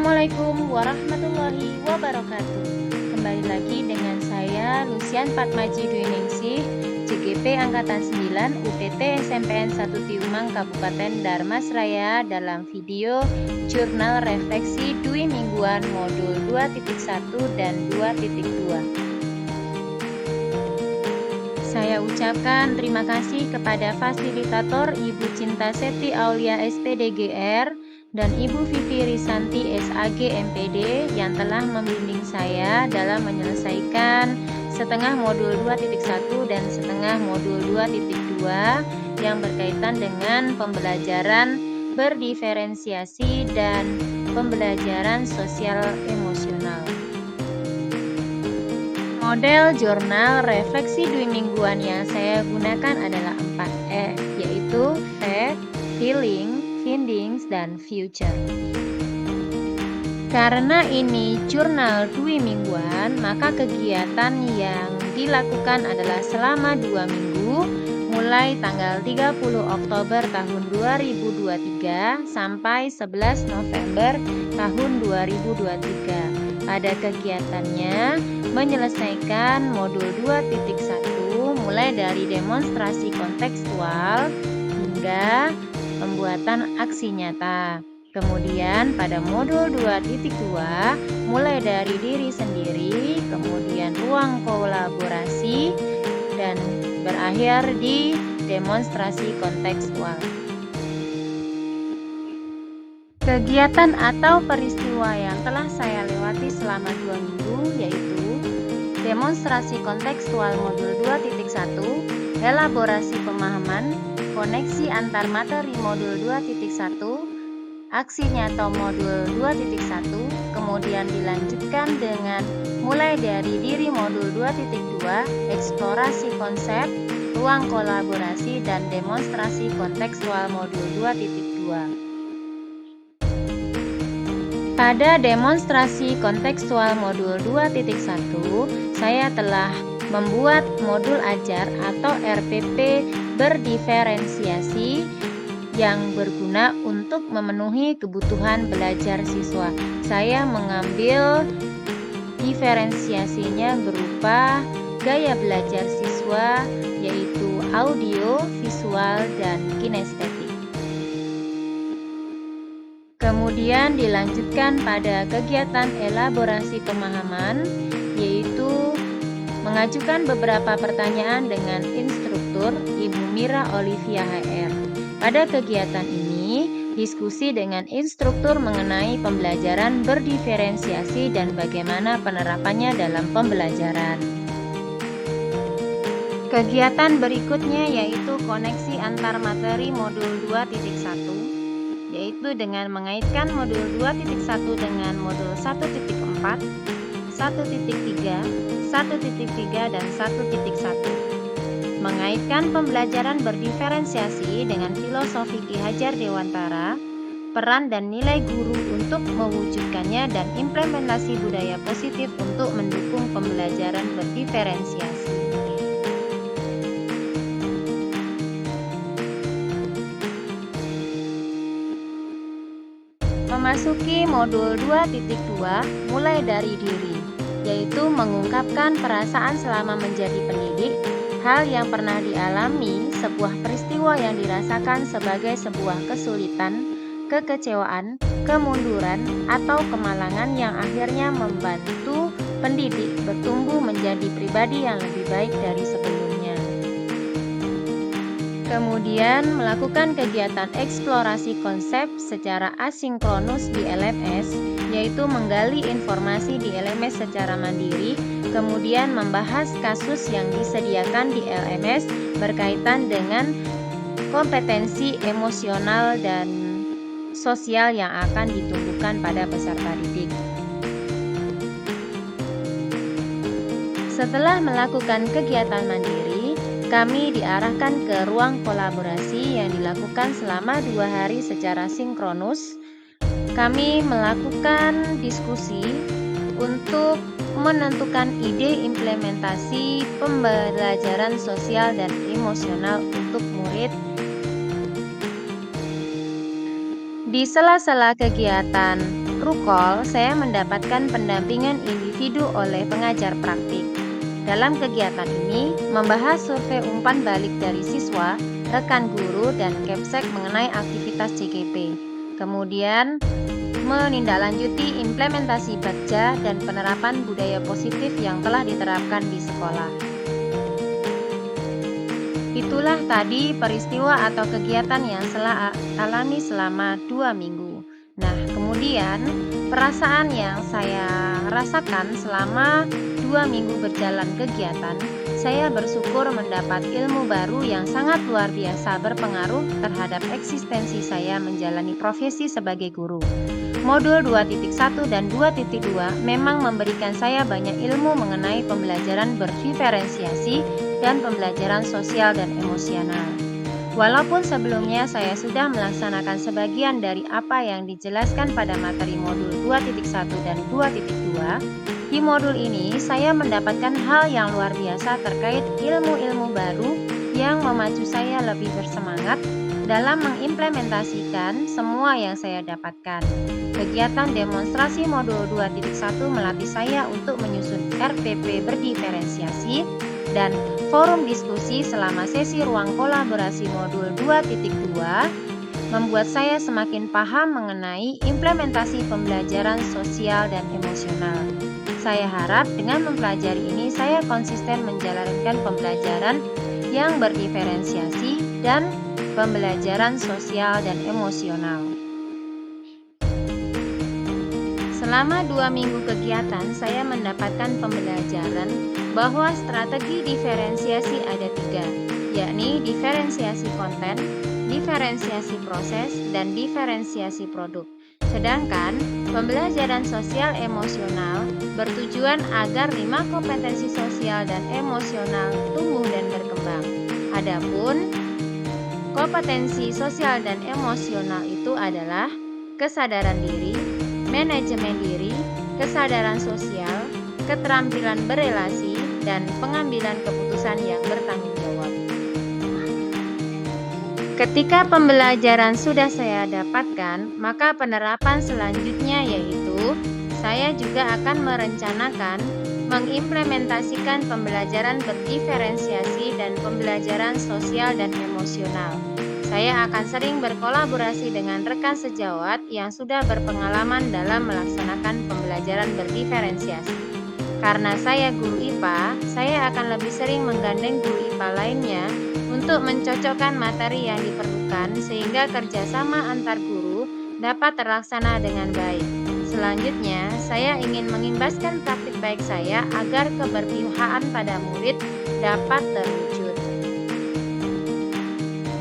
Assalamualaikum warahmatullahi wabarakatuh. Kembali lagi dengan saya Lucian Fatmaji Dwiningsih, CGP Angkatan 9 UPT SMPN 1 Tiumang Kabupaten Darmasraya dalam video Jurnal Refleksi Dwi Mingguan Modul 2.1 dan 2.2. Saya ucapkan terima kasih kepada fasilitator Ibu Cinta Seti Aulia SPDGR dan Ibu Vivi Risanti SAG MPD yang telah membimbing saya dalam menyelesaikan setengah modul 2.1 dan setengah modul 2.2 yang berkaitan dengan pembelajaran berdiferensiasi dan pembelajaran sosial emosional. Model jurnal refleksi dwi mingguan yang saya gunakan adalah 4E, yaitu fact, feeling, findings, dan future. Karena ini jurnal dwi mingguan, maka kegiatan yang dilakukan adalah selama 2 minggu, mulai tanggal 30 Oktober tahun 2023 sampai 11 November tahun 2023. Pada kegiatannya menyelesaikan modul 2.1 mulai dari demonstrasi kontekstual hingga pembuatan aksi nyata. Kemudian pada modul 2.2 mulai dari diri sendiri, kemudian ruang kolaborasi, dan berakhir di demonstrasi kontekstual. Kegiatan atau peristiwa yang telah saya lewati selama 2 minggu yaitu demonstrasi kontekstual modul 2.1, elaborasi pemahaman, koneksi antar materi modul 2.1, aksi nyata modul 2.1, kemudian dilanjutkan dengan mulai dari diri modul 2.2, eksplorasi konsep, ruang kolaborasi, dan demonstrasi kontekstual modul 2.2. Pada demonstrasi kontekstual modul 2.1, saya telah membuat modul ajar atau RPP berdiferensiasi yang berguna untuk memenuhi kebutuhan belajar siswa. Saya mengambil diferensiasinya berupa gaya belajar siswa, yaitu audio, visual, dan kinestetik. Kemudian dilanjutkan pada kegiatan elaborasi pemahaman, yaitu mengajukan beberapa pertanyaan dengan instruktur Ibu Mira Olivia HR. Pada kegiatan ini, diskusi dengan instruktur mengenai pembelajaran berdiferensiasi dan bagaimana penerapannya dalam pembelajaran. Kegiatan berikutnya yaitu koneksi antar materi modul 2.1, yaitu dengan mengaitkan modul 2.1 dengan modul 1.4, 1.3, 1.3, dan 1.1. Mengaitkan pembelajaran berdiferensiasi dengan filosofi Ki Hajar Dewantara, peran dan nilai guru untuk mewujudkannya, dan implementasi budaya positif untuk mendukung pembelajaran berdiferensiasi. Memasuki modul 2.2 mulai dari diri, yaitu mengungkapkan perasaan selama menjadi pendidik, hal yang pernah dialami, sebuah peristiwa yang dirasakan sebagai sebuah kesulitan, kekecewaan, kemunduran, atau kemalangan yang akhirnya membantu pendidik bertumbuh menjadi pribadi yang lebih baik dari sebelumnya. Kemudian melakukan kegiatan eksplorasi konsep secara asinkronus di LMS, yaitu menggali informasi di LMS secara mandiri, kemudian membahas kasus yang disediakan di LMS berkaitan dengan kompetensi emosional dan sosial yang akan ditumbuhkan pada peserta didik. Setelah melakukan kegiatan mandiri, kami diarahkan ke ruang kolaborasi yang dilakukan selama 2 hari secara sinkronus. Kami melakukan diskusi untuk menentukan ide implementasi pembelajaran sosial dan emosional untuk murid. Di sela-sela kegiatan Rukol, saya mendapatkan pendampingan individu oleh pengajar praktik. Dalam kegiatan ini, membahas survei umpan balik dari siswa, rekan guru, dan Kepsek mengenai aktivitas CGP. Kemudian, menindaklanjuti implementasi Bagja dan penerapan budaya positif yang telah diterapkan di sekolah. Itulah tadi peristiwa atau kegiatan yang saya alami selama 2 minggu. Nah, kemudian perasaan yang saya rasakan selama 2 minggu berjalan kegiatan, saya bersyukur mendapat ilmu baru yang sangat luar biasa berpengaruh terhadap eksistensi saya menjalani profesi sebagai guru. Modul 2.1 dan 2.2 memang memberikan saya banyak ilmu mengenai pembelajaran berdiferensiasi dan pembelajaran sosial dan emosional. Walaupun sebelumnya saya sudah melaksanakan sebagian dari apa yang dijelaskan pada materi modul 2.1 dan 2.2, di modul ini saya mendapatkan hal yang luar biasa terkait ilmu-ilmu baru yang memacu saya lebih bersemangat dalam mengimplementasikan semua yang saya dapatkan. Kegiatan demonstrasi modul 2.1 melatih saya untuk menyusun RPP berdiferensiasi dan forum diskusi selama sesi ruang kolaborasi modul 2.2 membuat saya semakin paham mengenai implementasi pembelajaran sosial dan emosional. Saya harap dengan mempelajari ini saya konsisten menjalankan pembelajaran yang berdiferensiasi dan pembelajaran sosial dan emosional. Selama 2 minggu kegiatan, saya mendapatkan pembelajaran bahwa strategi diferensiasi ada 3, yakni diferensiasi konten, diferensiasi proses, dan diferensiasi produk. Sedangkan pembelajaran sosial emosional bertujuan agar 5 kompetensi sosial dan emosional tumbuh dan berkembang. Adapun kompetensi sosial dan emosional itu adalah kesadaran diri, manajemen diri, kesadaran sosial, keterampilan berelasi, dan pengambilan keputusan yang bertanggung jawab. Ketika pembelajaran sudah saya dapatkan, maka penerapan selanjutnya yaitu saya juga akan merencanakan mengimplementasikan pembelajaran berdiferensiasi dan pembelajaran sosial dan emosional. Saya akan sering berkolaborasi dengan rekan sejawat yang sudah berpengalaman dalam melaksanakan pembelajaran berdiferensiasi. Karena saya guru IPA, saya akan lebih sering menggandeng guru IPA lainnya untuk mencocokkan materi yang diperlukan sehingga kerjasama antar guru dapat terlaksana dengan baik. Selanjutnya, saya ingin mengimbaskan praktik baik saya agar keberpihakan pada murid dapat terwujud.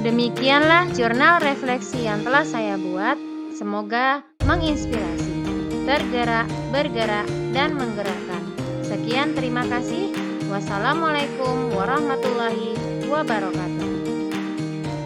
Demikianlah jurnal refleksi yang telah saya buat. Semoga menginspirasi, tergerak, bergerak, dan menggerakkan. Sekian, terima kasih. Wassalamualaikum warahmatullahi wabarakatuh.